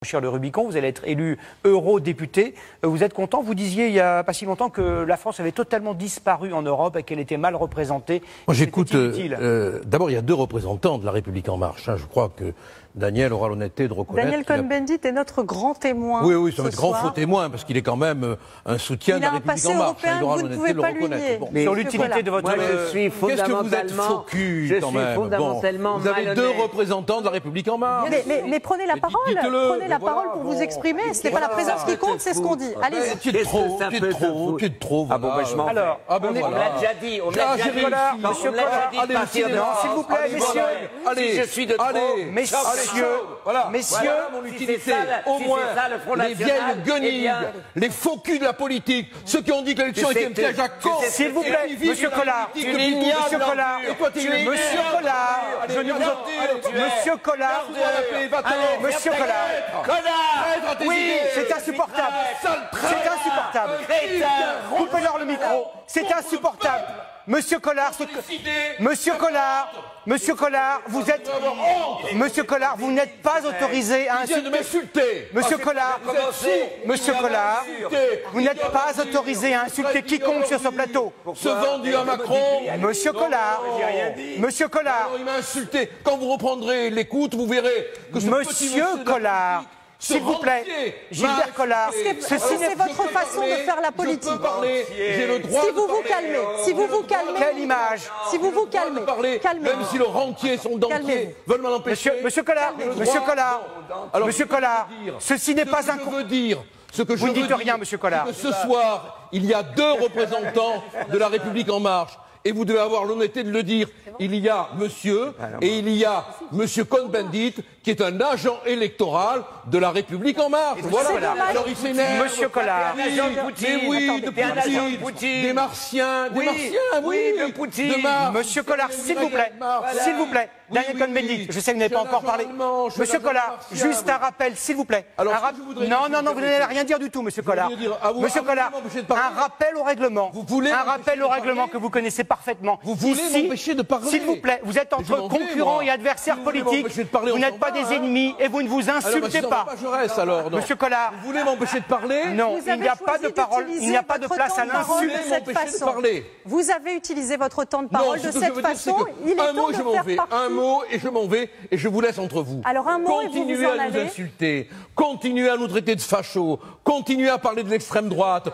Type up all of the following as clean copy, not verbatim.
franchir le Rubicon, vous allez être élu eurodéputé. Vous êtes content? Vous disiez il n'y a pas si longtemps que la France avait totalement disparu en Europe et qu'elle était mal représentée. Moi j'écoute, d'abord il y a deux représentants de la République En Marche. Je crois que Daniel aura l'honnêteté de reconnaître... Daniel Cohn-Bendit est notre grand témoin. Oui, c'est notre grand faux témoin, parce qu'il est quand même un soutien de la République En Marche. Il aura l'honnêteté de le reconnaître. Bon, sur l'utilité de votre... Qu'est-ce que vous êtes faux cul, quand même. Vous avez deux représentants de la République En Marche. Mais prenez la parole. Prenez la parole pour vous exprimer. Ce n'est pas la présence qui compte, c'est ce qu'on dit. Allez-y. Tu es de trop. Ah bon, ben je m'en vais. Alors, on me l'a déjà dit. On me l'a déjà dit. Monsieur Collard, s'il vous plaît, messieurs. Allez, je suis de trop. Messieurs, mon utilité, au moins, les vieilles guenilles, les faux culs de la politique, ceux qui ont dit que l'élection était un piège à con. S'il vous plaît, monsieur Collard, monsieur Collard, monsieur Collard, oui, c'est insupportable, coupez-leur le micro, c'est insupportable. Monsieur Collard, vous n'êtes pas autorisé à insulter. Monsieur Collard, vous n'êtes pas autorisé à insulter quiconque sur ce plateau. Ce vendu à Macron. Monsieur Collard, il m'a insulté. Quand vous reprendrez l'écoute, vous verrez que ce Monsieur Collard. S'il vous plaît, Gilbert Collard, ceci n'est votre façon de faire la politique. Je peux parler, j'ai le droit de parler. Si vous vous calmez, quelle image. Si vous vous calmez, même si le rentier, son dentier veulent m'en empêcher. Monsieur Collard, ceci n'est pas un... Je veux dire, ce que vous ne dites rien, monsieur Collard. Que ce soir, il y a deux représentants de la République En Marche. Et vous devez avoir l'honnêteté de le dire. Il y a monsieur et il y a monsieur Cohn-Bendit qui est un agent électoral de la République En Marche. Voilà. Alors il s'énerve. Monsieur Collard. De Poutine. Des Martiens. De Poutine. Monsieur Collard, s'il vous plaît. Daniel Cohn-Bendit, je sais que vous n'avez pas encore parlé. Monsieur Collard, juste un rappel, s'il vous plaît. Non, vous n'allez rien dire du tout, monsieur Collard. Monsieur Collard, un rappel au règlement. Un rappel au règlement que vous connaissez parfaitement. Vous voulez m'empêcher de parler. S'il vous plaît, vous êtes entre concurrents et adversaires politiques. Vous n'êtes pas des ennemis et vous ne vous insultez pas. Monsieur Collard. Vous voulez m'empêcher de parler? Non, il n'y a pas de parole, il n'y a pas de place à l'insulte. Vous avez utilisé votre temps de parole de cette façon. Il est temps de faire partie. Un mot et je m'en vais et je vous laisse entre vous. Alors un mot continuez et vous à nous insulter, continuez à nous traiter de fachos, continuez à parler de l'extrême droite.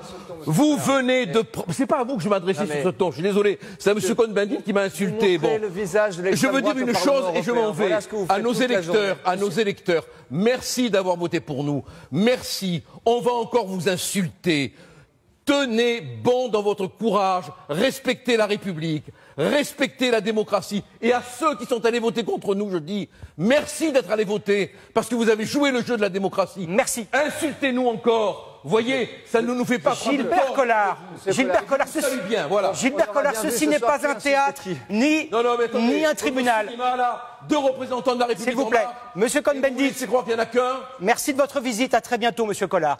Vous venez de... C'est pas à vous que je m'adressais sur ce ton, je suis désolé. C'est à M. Cohn-Bendit qui m'a insulté. Bon. Je veux dire une chose et je m'en vais. À nos électeurs, merci d'avoir voté pour nous. Merci. On va encore vous insulter. Tenez bon dans votre courage, respectez la République, respectez la démocratie. Et à ceux qui sont allés voter contre nous, je dis merci d'être allés voter, parce que vous avez joué le jeu de la démocratie. Merci. Insultez-nous encore. Voyez, ça ne nous fait pas prendre Gilbert Collard, ceci n'est pas un théâtre, ni un tribunal. Deux représentants de la République. S'il vous plaît, monsieur Cohn-Bendit. C'est croire qu'il n'y en a qu'un. Merci de votre visite, à très bientôt, monsieur Collard.